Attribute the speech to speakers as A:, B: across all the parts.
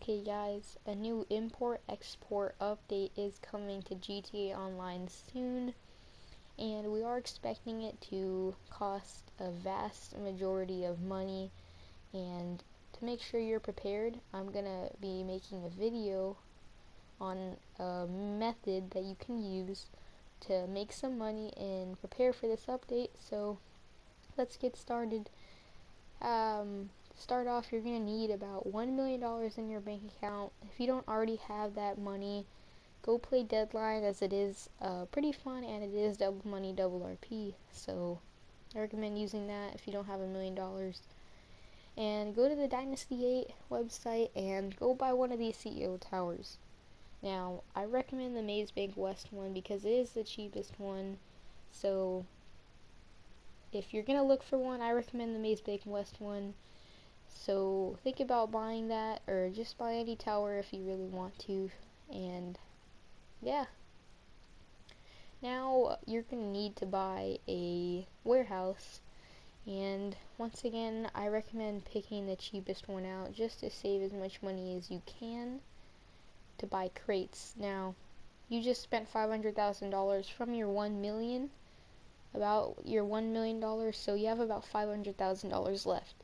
A: Okay guys, a new import-export update is coming to GTA Online soon, and we are expecting it to cost a vast majority of money. And to make sure you're prepared, I'm gonna be making a video on a method that you can use to make some money and prepare for this update. So let's get started. Start off, you're going to need about $1 million in your bank account. If you don't already have that money, go play Deadline, as it is pretty fun and it is double money, double RP. So I recommend using that if you don't have $1 million. And go to the Dynasty 8 website and go buy one of these CEO towers. Now, I recommend the Maze Bank West one because it is the cheapest one. So if you're going to look for one, I recommend the Maze Bank West one. So think about buying that, or just buy any tower if you really want to. And yeah, now you're going to need to buy a warehouse, and once again I recommend picking the cheapest one out just to save as much money as you can to buy crates. Now you just spent $500,000 from your $1 million, about your $1 million, so you have about $500,000 left.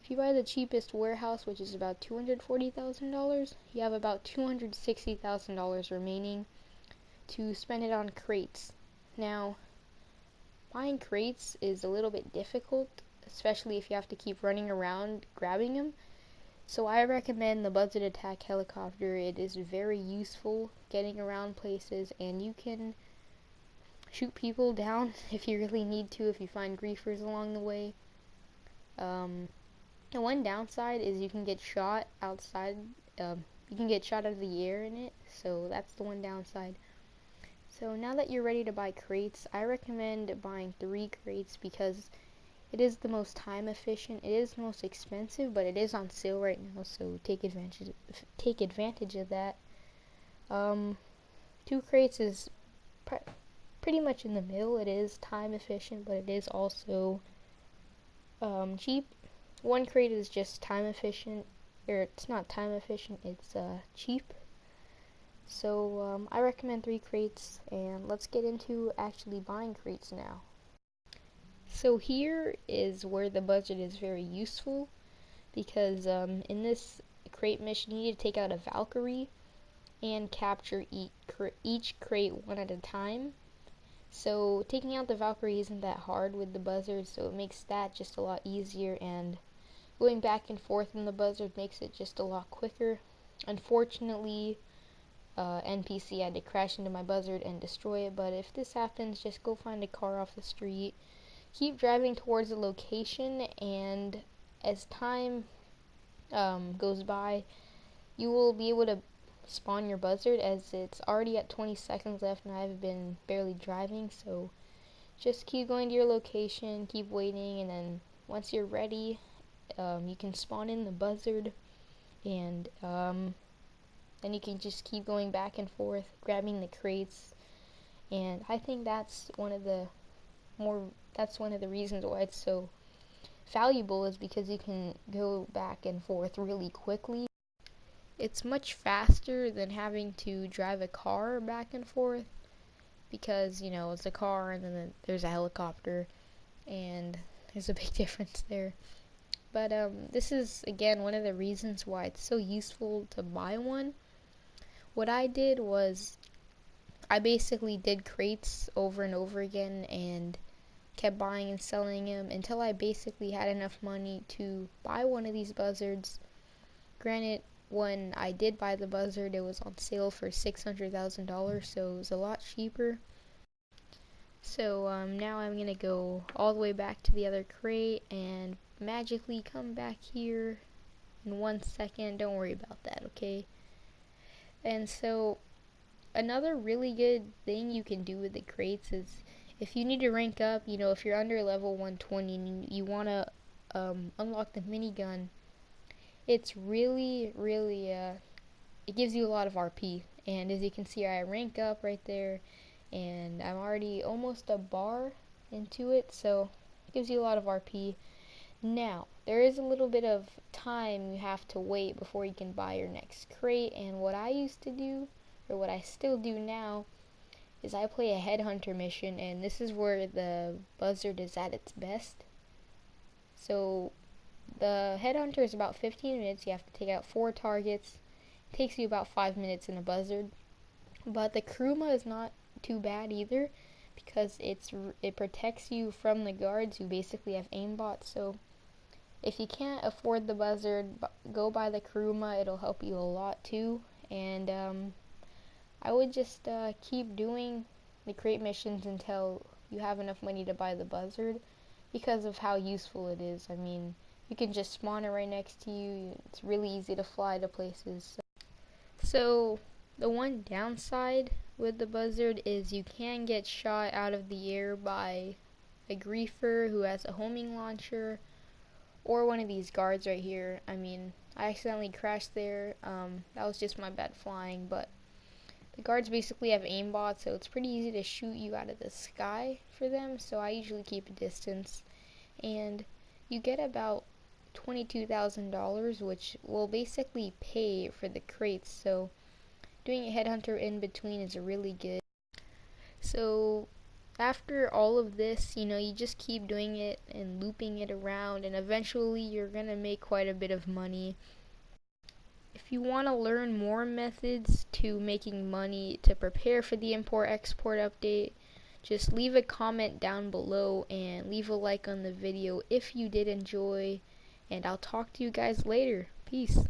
A: If you buy the cheapest warehouse, which is about $240,000, you have about $260,000 remaining to spend it on crates. Now, buying crates is a little bit difficult, especially if you have to keep running around grabbing them. So I recommend the Buzzard attack helicopter. It is very useful getting around places, and you can shoot people down if you really need to, if you find griefers along the way. The one downside is you can get shot outside, you can get shot out of the air in it, so that's the one downside. So now that you're ready to buy crates, I recommend buying 3 crates because it is the most time efficient. It is the most expensive, but it is on sale right now, so take advantage of that. 2 crates is pretty much in the middle. It is time efficient, but it is also cheap. 1 crate is just time efficient, or it's not time efficient, it's cheap. So I recommend 3 crates, and let's get into actually buying crates now. So here is where the budget is very useful, because in this crate mission you need to take out a Valkyrie and capture each crate one at a time. So taking out the Valkyrie isn't that hard with the Buzzard, so it makes that just a lot easier, and going back and forth in the Buzzard makes it just a lot quicker. Unfortunately, NPC had to crash into my Buzzard and destroy it, but if this happens, just go find a car off the street, keep driving towards the location, and as time goes by, you will be able to spawn your Buzzard, as it's already at 20 seconds left and I've been barely driving. So just keep going to your location, keep waiting, and then once you're ready, you can spawn in the Buzzard, and then you can just keep going back and forth grabbing the crates. And I think that's one of the reasons why it's so valuable, is because you can go back and forth really quickly. It's much faster than having to drive a car back and forth, because it's a car and then there's a helicopter, and there's a big difference there. But this is again one of the reasons why it's so useful to buy one. What I did was I basically did crates over and over again and kept buying and selling them until I basically had enough money to buy one of these Buzzards. Granted, when I did buy the Buzzard, it was on sale for $600,000, so it was a lot cheaper. So now I'm gonna go all the way back to the other crate and magically come back here in 1 second. Don't worry about that, okay? And so another really good thing you can do with the crates is, if you need to rank up, if you're under level 120 and you want to unlock the minigun, it's really it gives you a lot of RP. And as you can see, I rank up right there, and I'm already almost a bar into it, so it gives you a lot of RP. Now, there is a little bit of time you have to wait before you can buy your next crate. And what I used to do, or what I still do now, is I play a Headhunter mission, and this is where the Buzzard is at its best. So the Headhunter is about 15 minutes. You have to take out 4 targets. It takes you about 5 minutes in a Buzzard. But the Kuruma is not too bad either, because it protects you from the guards who basically have aimbots. So if you can't afford the Buzzard, go buy the Kuruma. It'll help you a lot too. And I would just keep doing the crate missions until you have enough money to buy the Buzzard, because of how useful it is. I mean, you can just spawn it right next to you. It's really easy to fly to places. So the one downside with the Buzzard is you can get shot out of the air by a griefer who has a homing launcher, or one of these guards right here. I mean, I accidentally crashed there. That was just my bad flying, but the guards basically have aimbots, so it's pretty easy to shoot you out of the sky for them. So I usually keep a distance, and you get about $22,000, which will basically pay for the crates. So doing a Headhunter in between is really good. So after all of this, you just keep doing it and looping it around, and eventually you're gonna make quite a bit of money. If you want to learn more methods to making money to prepare for the import-export update, just leave a comment down below and leave a like on the video if you did enjoy, and I'll talk to you guys later. Peace.